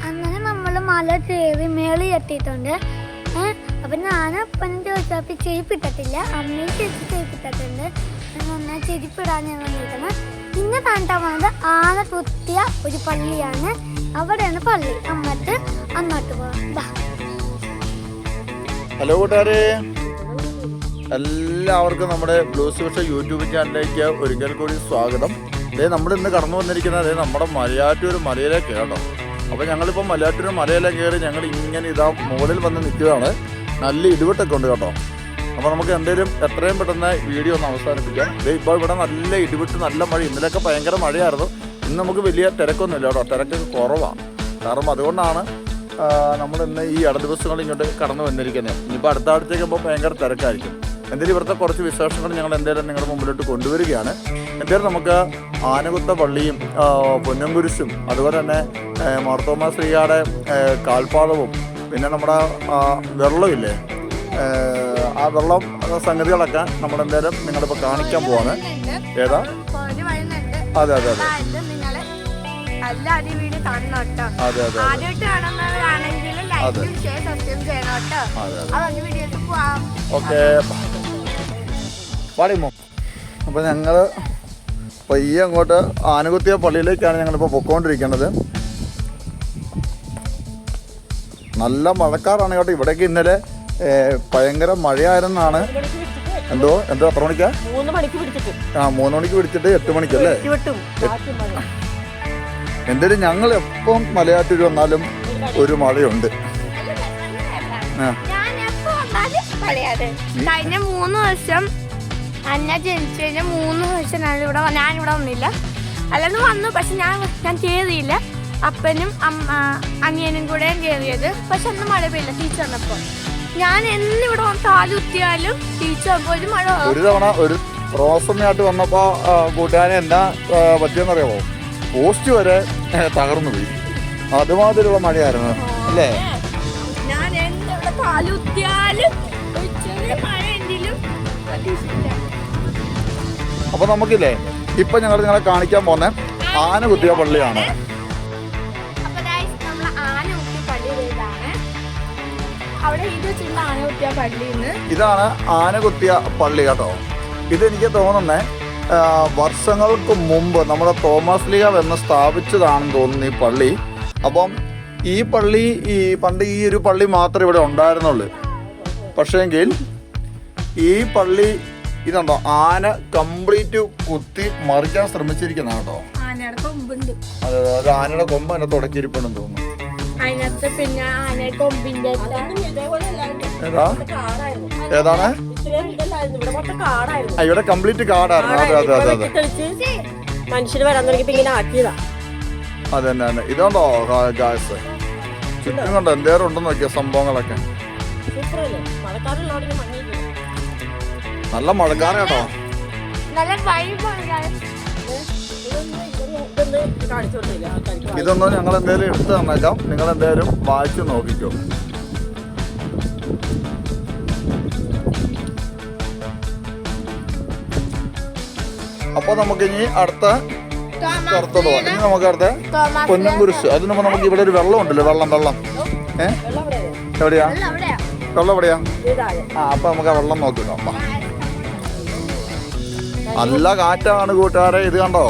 അങ്ങനെ നമ്മൾ മല കയറി മേളി എത്തിയിട്ടുണ്ട്. അപ്പൊ ഞാനപ്പനും ചോദിച്ചപ്പോ ചെരുപ്പിട്ടിട്ടില്ല, അമ്മയും ചേച്ചി ചെരുപ്പിട്ടിട്ടുണ്ട്. ഞാൻ ചെരുപ്പിടാൻ ഞാൻ വന്നിരിക്കുന്നത്. പിന്നെ കാണാൻ പോകുന്നത് ആന കുത്തിയ ഒരു പള്ളിയാണ്. അവിടെയാണ് പള്ളി. അങ്ങോട്ട് പോകാം. ഹലോ കൂട്ടുകാരെ, എല്ലാവർക്കും നമ്മുടെ ബ്ലൂസ് വിഷ യൂട്യൂബ് ചാനലിലേക്ക് ഒരിക്കൽ കൂടി സ്വാഗതം. നമ്മൾ ഇന്ന് കടന്നു വന്നിരിക്കുന്നത് നമ്മുടെ മലയാറ്റൂർ മലയിലേക്ക് കേട്ടോ. അപ്പോൾ ഞങ്ങളിപ്പോൾ മലയാറ്റൂർ മലയിലേക്ക് കയറി ഞങ്ങൾ ഇങ്ങനെ ഇതാ മുകളിൽ വന്ന് നിൽക്കുകയാണ്. നല്ല ഇടിവെട്ടൊക്കെ ഉണ്ട് കേട്ടോ. അപ്പോൾ നമുക്ക് എന്തെങ്കിലും എത്രയും പെട്ടെന്ന് വീഡിയോ ഒന്ന് അവസാനിപ്പിക്കാം. ഇപ്പോൾ ഇവിടെ നല്ല ഇടിവെട്ട്, നല്ല മഴ. ഇന്നലെയൊക്കെ ഭയങ്കര മഴയായിരുന്നു. ഇന്ന് നമുക്ക് വലിയ തിരക്കൊന്നുമില്ല കേട്ടോ. തിരക്കൊക്കെ കുറവാണ്. കാരണം അതുകൊണ്ടാണ് നമ്മൾ ഇന്ന് ഈ ഇട ദിവസങ്ങൾ ഇങ്ങോട്ട് കടന്നു വന്നിരിക്കുന്നത്. ഇനിയിപ്പോൾ അടുത്ത ആഴ്ചയ്ക്കുമ്പോൾ ഭയങ്കര തിരക്കായിരിക്കും. എന്തായാലും ഇവിടുത്തെ കുറച്ച് വിശേഷങ്ങൾ ഞങ്ങൾ എന്തായാലും നിങ്ങളുടെ മുമ്പിലോട്ട് കൊണ്ടുവരികയാണ്. എന്തായാലും നമുക്ക് ആനകുത്ത പള്ളിയും പൊന്നംകുരിശും അതുപോലെ തന്നെ മാർത്തോമാ ശ്രീയുടെ കാൽപാദവും പിന്നെ നമ്മുടെ വെള്ളമില്ലേ, ആ വെള്ളം സംഗതികളൊക്കെ നമ്മളെന്തായാലും നിങ്ങളിപ്പോൾ കാണിക്കാൻ പോവാണ്. ഏതാ? അതെ അതെ അതെ ഓക്കെ പാടിമോ. അപ്പോൾ ഞങ്ങൾ പയ്യെ അങ്ങോട്ട് ആനകുത്തിയ പള്ളിയിലേക്കാണ് ഞങ്ങളിപ്പോൾ പൊയ്ക്കൊണ്ടിരിക്കുന്നത്. നല്ല മഴക്കാറാണ് കേട്ടോ. ഇവിടേക്ക് ഇന്നലെ ഭയങ്കര മഴയായിരുന്നാണ്. എന്തോ എത്ര മണിക്കാ? 3 മണിക്ക് പിടിച്ചിട്ട് 8 മണിക്കല്ലേ. എന്തായാലും ഞങ്ങൾ എപ്പം മലയാറ്റൂർ വന്നാലും ഒരു മഴയുണ്ട്. കഴിഞ്ഞ 3 വർഷം അന്ന ജനിച്ചു കഴിഞ്ഞ 3 വർഷം ഞാനിവിടെ വന്നില്ല. അല്ലാതെ വന്നു, പക്ഷെ ഞാൻ കയറിയില്ല. അപ്പനും അനിയനും കൂടെ കയറിയത്. പക്ഷെ അന്ന് മഴ പെയ്യില്ല. തിരിച്ചു വന്നപ്പോൾ ഞാൻ എന്നിവിടെ കാലുത്തിയാലും തിരിച്ചു വന്നപ്പോൾ ഒരു മഴ. ഒരു തവണ ഒരു റോസമ്മയായിട്ട് വന്നപ്പോ കൂട്ടുകാരൻ എന്താ പറ്റിയെന്നറിയാമോ? പോസ്റ്റ് വരെ തകർന്നു പോയി. അതുമാതിരിയുള്ള മഴയായിരുന്നു അല്ലേ? ഞാൻ എന്നിവിടെ കാലുത്തിയാലും മഴയെങ്കിലും. അപ്പൊ നമുക്കില്ലേ ഇപ്പൊ ഞങ്ങൾ നിങ്ങളെ കാണിക്കാൻ പോകുന്ന ആനകുത്തിയ പള്ളിയാണ്. ഇതാണ് ആനകുത്തിയ പള്ളി കേട്ടോ. ഇതെനിക്ക് തോന്നുന്നേ വർഷങ്ങൾക്ക് മുമ്പ് നമ്മുടെ തോമസ് ലീഗ എന്ന് സ്ഥാപിച്ചതാണെന്ന് തോന്നുന്നു ഈ പള്ളി. അപ്പം ഈ പള്ളി പണ്ട് ഈ ഒരു പള്ളി മാത്രമേ ഇവിടെ ഉണ്ടായിരുന്നുള്ളൂ. പക്ഷേങ്കിൽ ഈ പള്ളി ഇതുണ്ടോ, ആന കംപ്ലീറ്റ് കുത്തി മറിക്കാൻ ശ്രമിച്ചിരിക്കുന്ന കേട്ടോ. അതെ, ഒരു ആനയുടെ കൊമ്പ് അതിനെ തുടക്കിയിരിപ്പുണ്ടെന്ന് തോന്നുന്നു. ഏതാണ്? ഇവിടെ കംപ്ലീറ്റ് കാടായിരുന്നു. അതെ അതെ അതെ അതെ മനുഷ്യര് വരാൻ തുടങ്ങിയപ്പോ ഇങ്ങനെ ആക്കിയതാ. അതന്നെ. ഇതുണ്ടോ ഗാസ് ചുറ്റും കണ്ടോ എന്തേരം ഉണ്ടെന്ന് നോക്കിയ സംഭവങ്ങളൊക്കെ. നല്ല മഴക്കാറ് കേട്ടോ. ഇതൊന്നും ഞങ്ങൾ എന്തായാലും എടുത്തു തന്നേക്കാം. നിങ്ങൾ എന്തായാലും വായിച്ചു നോക്കിക്കോ. അപ്പൊ നമുക്കിനി അടുത്ത സ്ഥലത്തോട്ട് പോകാം. ഇനി നമുക്ക് അടുത്ത പൊന്നംകുരിശ്. അതിന് മുമ്പ് നമുക്ക് ഇവിടെ ഒരു വെള്ളം ഉണ്ടല്ലോ. വെള്ളം എവിടെയാ? വെള്ളം എവിടെയാ? അപ്പൊ നമുക്ക് ആ വെള്ളം നോക്കിക്കാം. നല്ല കാറ്റാണ് കൂട്ടുകാരെ. ഇത് കണ്ടോ,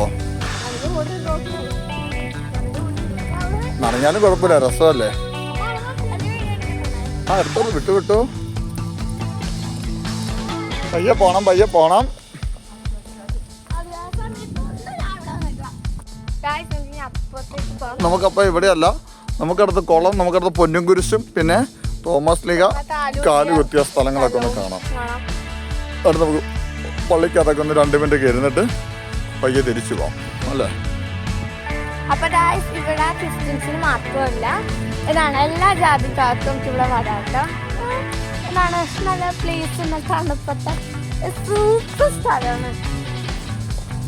നനഞ്ഞാലും കുഴപ്പമില്ല, രസമല്ലേ. എടുത്തോളൂ, വിട്ടു. പയ്യെ പോണം. നമുക്കപ്പോൾ ഇവിടെയല്ല, നമുക്കടുത്ത് കുളം, നമുക്കടുത്ത് പൊന്നംകുരിശും പിന്നെ തോമസ് ലീഗ കാല് കുത്തിയ സ്ഥലങ്ങളൊക്കെ ഒന്ന് കാണാം. അടുത്ത് നമുക്ക് പള്ളിക്കകത്തൊക്കെ ഒന്ന് 2 മിനിറ്റ് ഇരുന്നിട്ട് പയ്യെ തിരിച്ചു പോകാം അല്ലേ. അപ്പൊ ഇവിടെ ക്രിസ്ത്യൻസിന് മാത്രമല്ല, ഇതാണ് എല്ലാ ജാതിക്കാർക്കും ഇവിടെ വരാട്ടോ. ഇതാണ് നല്ല പ്ലേസ്, തണുപ്പട്ട സൂപ്പർ സ്ഥലമാണ്.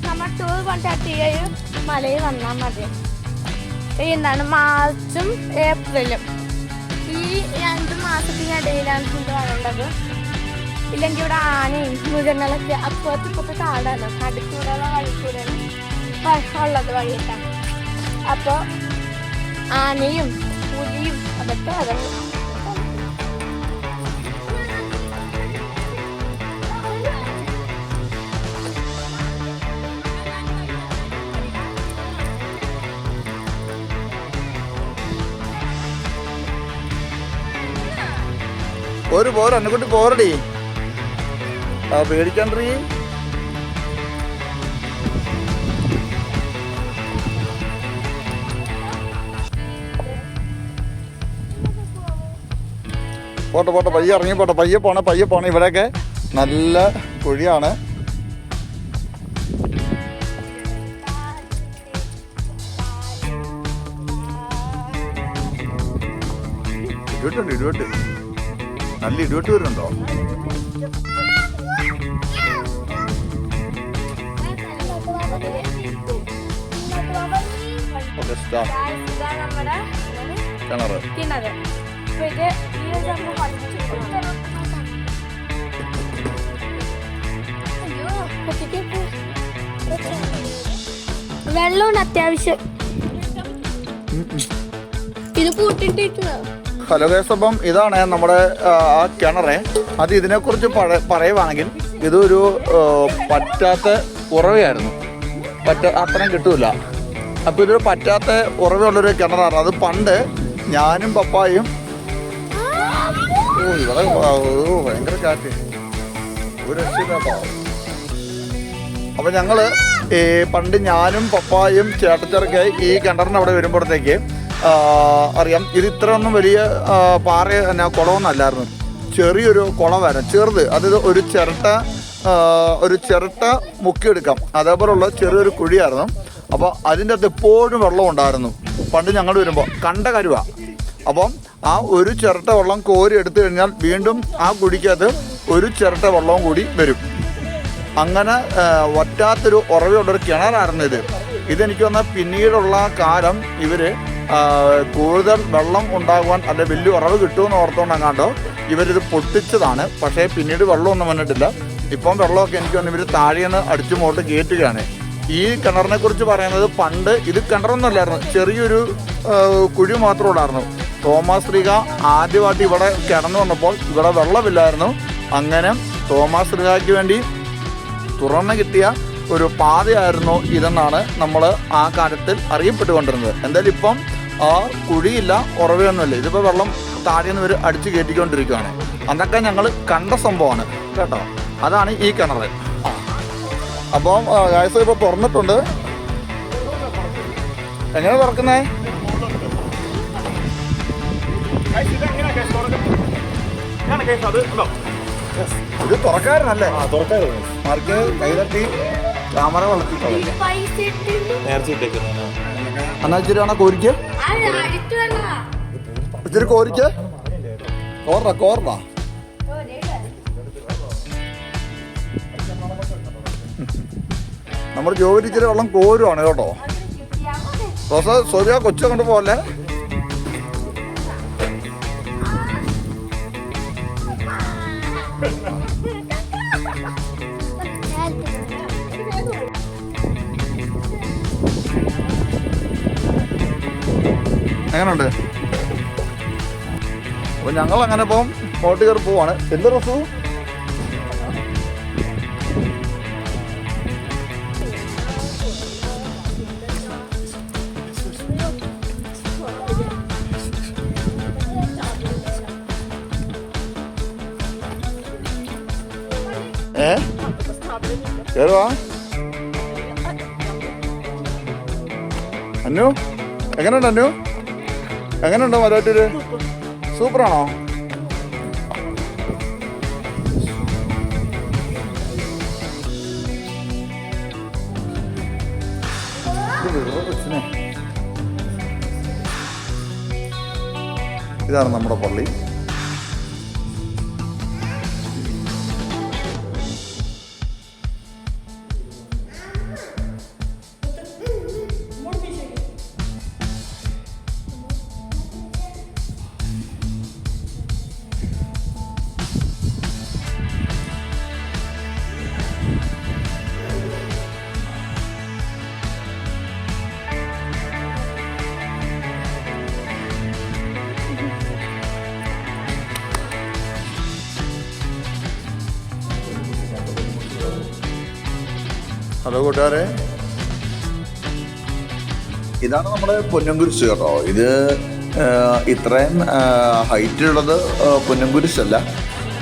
നമ്മൾ ടൂർ കൊണ്ടിട്ട് മലയിൽ വന്നാൽ മതി. എന്താണ് മാർച്ചും ഏപ്രിലും ഈ 2 മാസത്തിനിടയിലാണ് ഇത് വരേണ്ടത്. ഇല്ലെങ്കിൽ ഇവിടെ ആനയും മൃഗങ്ങളൊക്കെ അപ്പുറത്ത് കാടാണ്. അടുക്കൂടെയുള്ള വഴിക്കൂടെയാണ് ഉള്ളത് വഴിയിട്ടാണ്. അപ്പോൾ ആനയും പുലിയും അതൊക്കെ വരണം. ഒരു പോര എന്നെക്കുട്ടി പോരടി. പേടിക്കണ്ടീ. പോട്ടെ പോട്ടെ, പയ്യെ ഇറങ്ങി പോട്ടെ. പയ്യെ പോണേ. ഇവിടെയൊക്കെ നല്ല കുഴിയാണ്. ഇടിവെട്ട് നല്ല ഇടിവെട്ട് വരുന്നുണ്ടോ? കിണറ്. വെള്ളമുണ്ട് അത്യാവശ്യം. ഇത് കൂട്ടിട്ടിട്ടുണ്ടോ? ഹലോ ഗൈസ്, അപ്പം ഇതാണ് നമ്മുടെ ആ കിണറ്. അത് ഇതിനെക്കുറിച്ച് പറയുവാണെങ്കിൽ ഇതൊരു പറ്റാത്ത ഉറവയായിരുന്നു. അത്രയും കിട്ടൂല. അപ്പോൾ ഇതൊരു പറ്റാത്ത ഉറവയുള്ളൊരു കിണറാണ്. അത് പണ്ട് ഞാനും പപ്പായും ഇവിടെ ഭയങ്കര കാറ്റ് ഒരു രക്ഷയില്ലാട്ടോ. അപ്പം ഞങ്ങൾ പണ്ട് ഞാനും പപ്പായും ചേട്ടച്ചേർക്കായി ഈ കിണറിന് അവിടെ വരുമ്പോഴത്തേക്ക് അറിയാം, ഇത് ഇത്രയൊന്നും വലിയ പാറ കുളമൊന്നും അല്ലായിരുന്നു. ചെറിയൊരു കുളമായിരുന്നു, ചെറുത്. അത് ഒരു ചിരട്ട മുക്കിയെടുക്കാം അതേപോലുള്ള ചെറിയൊരു കുഴിയായിരുന്നു. അപ്പോൾ അതിൻ്റെ അകത്ത് എപ്പോഴും വെള്ളം ഉണ്ടായിരുന്നു പണ്ട് ഞങ്ങൾ വരുമ്പോൾ. കണ്ട കരുവാ. അപ്പം ആ ഒരു ചിരട്ട വെള്ളം കോരി എടുത്തു കഴിഞ്ഞാൽ വീണ്ടും ആ കുഴിക്കകത്ത് ഒരു ചിരട്ട വെള്ളവും കൂടി വരും. അങ്ങനെ വറ്റാത്തൊരു ഉറവയുള്ളൊരു കിണറായിരുന്നു ഇത്. ഇതെനിക്ക് വന്നാൽ പിന്നീടുള്ള കാലം ഇവർ കൂടുതൽ വെള്ളം ഉണ്ടാകുവാൻ അല്ലെ വലിയ ഉറവ് കിട്ടുമെന്ന് ഓർത്തുകൊണ്ടങ്ങാണ്ടോ ഇവരിത് പൊട്ടിച്ചതാണ്. പക്ഷേ പിന്നീട് വെള്ളമൊന്നും വന്നിട്ടില്ല. ഇപ്പം വെള്ളമൊക്കെ എനിക്ക് വന്ന് ഇവർ താഴേന്ന് അടിച്ചു മുകളിൽ കയറ്റുകയാണ്. ഈ കിണറിനെ കുറിച്ച് പറയുന്നത് പണ്ട് ഇത് കിണറൊന്നുമല്ലായിരുന്നു, ചെറിയൊരു കുഴി മാത്രമേ ഉള്ളായിരുന്നു. തോമാസ് ശ്രീക ആദ്യമായിട്ട് ഇവിടെ കിടന്നു വന്നപ്പോൾ ഇവിടെ വെള്ളമില്ലായിരുന്നു. അങ്ങനെ തോമാസ് ശ്രീകയ്ക്ക് വേണ്ടി തുറന്നു കിട്ടിയ ഒരു പാതയായിരുന്നു ഇതെന്നാണ് നമ്മൾ ആ കാലത്തിൽ അറിയപ്പെട്ടുകൊണ്ടിരുന്നത്. എന്തായാലും ഇപ്പം ആ കുഴിയില്ല, ഉറവയൊന്നുമില്ല. ഇതിപ്പോൾ വെള്ളം താഴെ നിന്ന് ഇവർ അടിച്ച് കയറ്റിക്കൊണ്ടിരിക്കുകയാണ്. അതൊക്കെ ഞങ്ങൾ കണ്ട സംഭവമാണ് കേട്ടോ. അതാണ് ഈ കിണർ. അപ്പം ഗായ്സ് ഇപ്പോൾ തുറന്നിട്ടുണ്ട്. എങ്ങനെ തുറക്കുന്നേ? ഇത് തുറക്കാരനല്ലേ? Mark കൈതട്ടി camera വളർത്തിട്ടോ. എന്നാ ഇച്ചിരി വേണോ കോരിക്ക്? ഇച്ചിരി കോരിക്ക്. കോറ നമ്മുടെ ജോലി ഇച്ചിരി വെള്ളം കോരുവാണ് കേട്ടോ. സോഫിയ കൊച്ചു കൊണ്ട് പോലെ. എങ്ങനെയുണ്ട്? അപ്പോൾ ഞങ്ങൾ അങ്ങനെ ഇപ്പം ബോട്ട് കയറി പോവാണ്. എന്ത് റസു? കയറുവാ അന്നു. എങ്ങനെയുണ്ട് അന്നു? എങ്ങനെയുണ്ടോ മലയാറ്റൂര്? സൂപ്പറാണോ? ഇതാണ് നമ്മുടെ പള്ളി. ഹലോ കൂട്ടുകാരെ, ഇതാണ് നമ്മുടെ പൊന്നംകുരിശ് കേട്ടോ. ഇത് ഇത്രയും ഹൈറ്റിലുള്ളത് പൊന്നംകുരിശല്ല,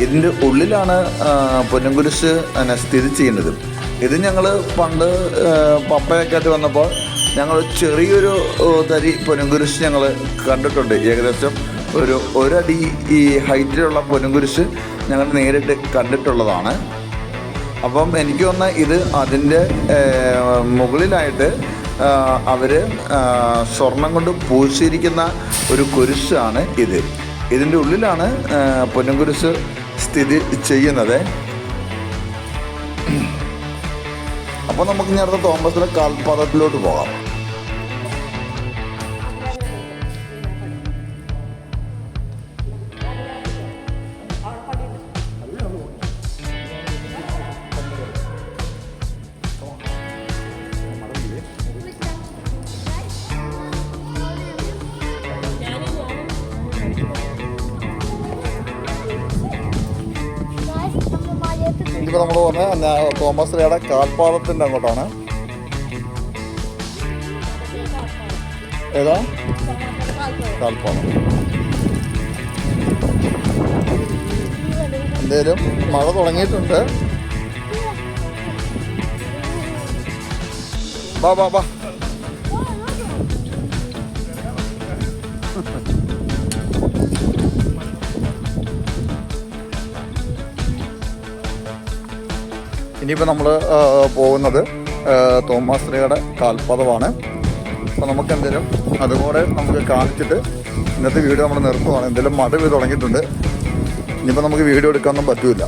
ഇതിൻ്റെ ഉള്ളിലാണ് പൊന്നംകുരിശ് സ്ഥിതി ചെയ്യുന്നത്. ഇത് ഞങ്ങൾ പണ്ട് പപ്പയൊക്കെ ആയിട്ട് വന്നപ്പോൾ ഞങ്ങൾ ചെറിയൊരു തരി പൊന്നംകുരിശ് ഞങ്ങൾ കണ്ടിട്ടുണ്ട്. ഏകദേശം ഒരടി ഈ ഹൈറ്റിലുള്ള പൊന്നംകുരിശ് ഞങ്ങൾ നേരിട്ട് കണ്ടിട്ടുള്ളതാണ്. അപ്പം എനിക്ക് തോന്നുന്ന ഇത് അതിൻ്റെ മുകളിലായിട്ട് അവർ സ്വർണം കൊണ്ട് പൂശിയിരിക്കുന്ന ഒരു കുരിശാണ് ഇത്. ഇതിൻ്റെ ഉള്ളിലാണ് പൊന്നംകുരിശ് സ്ഥിതി ചെയ്യുന്നത്. അപ്പോൾ നമുക്ക് ഇനി അടുത്ത തോമസിലെ കാൽപാദത്തിലോട്ട് പോകാം. ഇപ്പോൾ നമ്മൾ പറഞ്ഞ തോമസ് ലീയുടെ കാൽപാദത്തിൻ്റെ അങ്ങോട്ടാണ്. ഏതാ കാൽപാദം? എന്തേലും മഴ തുടങ്ങിയിട്ടുണ്ട്. ബാ ബാ ബാ. ഇനിയിപ്പോൾ നമ്മൾ പോകുന്നത് തോമസ് ലീയുടെ കാൽപാദമാണ്. അപ്പോൾ നമുക്ക് എന്തെങ്കിലും അതുകൂടെ നമുക്ക് കാണിച്ചിട്ട് ഇന്നത്തെ വീഡിയോ നമ്മൾ നിർത്തുവാണ്. എന്തെങ്കിലും മഴ പെയ്ത് തുടങ്ങിയിട്ടുണ്ട്. ഇനിയിപ്പോൾ നമുക്ക് വീഡിയോ എടുക്കാനൊന്നും പറ്റില്ല.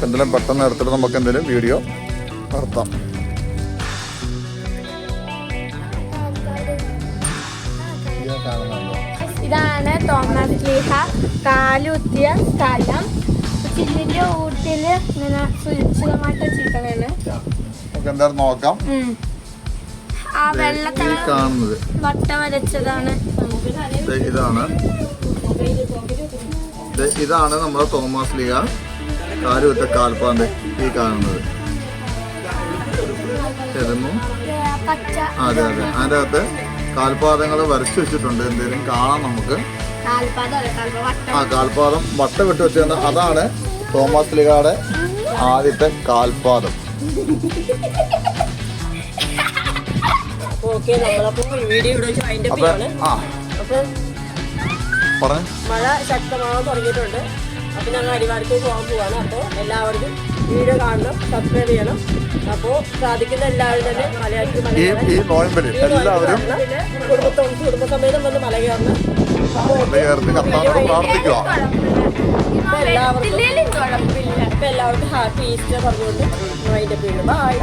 എന്തെങ്കിലും പെട്ടെന്ന് എടുത്തിട്ട് നമുക്ക് എന്തെങ്കിലും വീഡിയോ നിർത്താം. ഇതാണ് തോമസ് ലീഹ കാലുത്തിയ സ്ഥലം. ചില്ലിന്റെ ഊട്ടില് ഇങ്ങനെ സുരക്ഷിതമായിട്ട് വെച്ചിരിക്കണേന്ന് നമുക്ക് എന്തായാലും നോക്കാം. ആ വെള്ളത്തിൽ കാണുന്നത് വട്ട വരച്ചതാണ്. ഇതാണ് നമ്മുടെ തോമസ് ലീഹ കാലുകുത്ത കാൽപാദം ഈ കാണുന്നത്. അതെ അതെ, അതിൻ്റെ അകത്ത് കാൽപാദങ്ങൾ വരച്ചു വെച്ചിട്ടുണ്ട്. എന്തെങ്കിലും കാണാം നമുക്ക്. കാൽപാദം വട്ട വിട്ട് വെച്ചിരുന്ന അതാണ് തോമസ് ലീഹയുടെ ആദ്യത്തെ കാൽപാദം. മഴ ശക്തമാകാൻ തുടങ്ങിയിട്ടുണ്ട്. അപ്പൊ ഞങ്ങൾ അടിവാരത്തേക്ക് പോകാൻ പോവാണ്. അപ്പോൾ എല്ലാവർക്കും വീഡിയോ കാണണം, സബ്സ്ക്രൈബ് ചെയ്യണം. അപ്പോൾ സാധിക്കുന്ന എല്ലാവരും തന്നെ കുടുംബസമേതം വന്ന് മല കയറണം. ഇപ്പൊ എല്ലാവർക്കും ഹാപ്പി ഈസ്റ്റർ പറഞ്ഞുകൊണ്ട് അതിന്റെ പേര് ബൈ.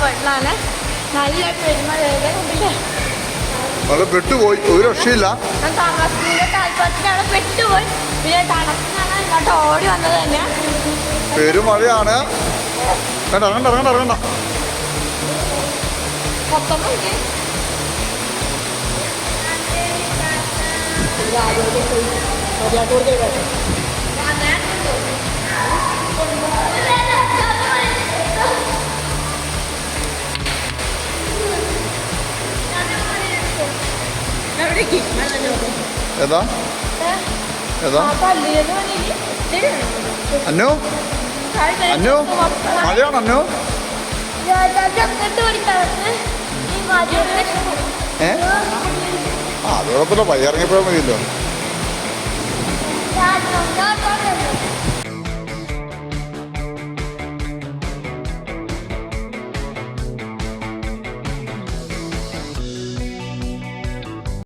പോയിട്ടാണ് നല്ല പെരുമഴ പെട്ടുപോയി, ഒരു രക്ഷയില്ല. ഞാൻ താമസത്തിന്റെ താല്പര്യത്തിനവിടെ പെട്ടുപോയി. പിന്നെ തണുപ്പിനാണ് ഇങ്ങോട്ട് ഓടി വന്നത് തന്നെ. പെരുമഴയാണ്. വേണ്ട ഇറങ്ങണ്ട ഇറങ്ങണ്ട ഇറങ്ങണ്ട. ഏതാ ഏതാ അന്നു അന്നു മഴയാണ് അന്നു. അത് കുഴപ്പമില്ല, പയ്യ ഇറങ്ങിയപ്പോഴാൽ മതിയല്ലോ.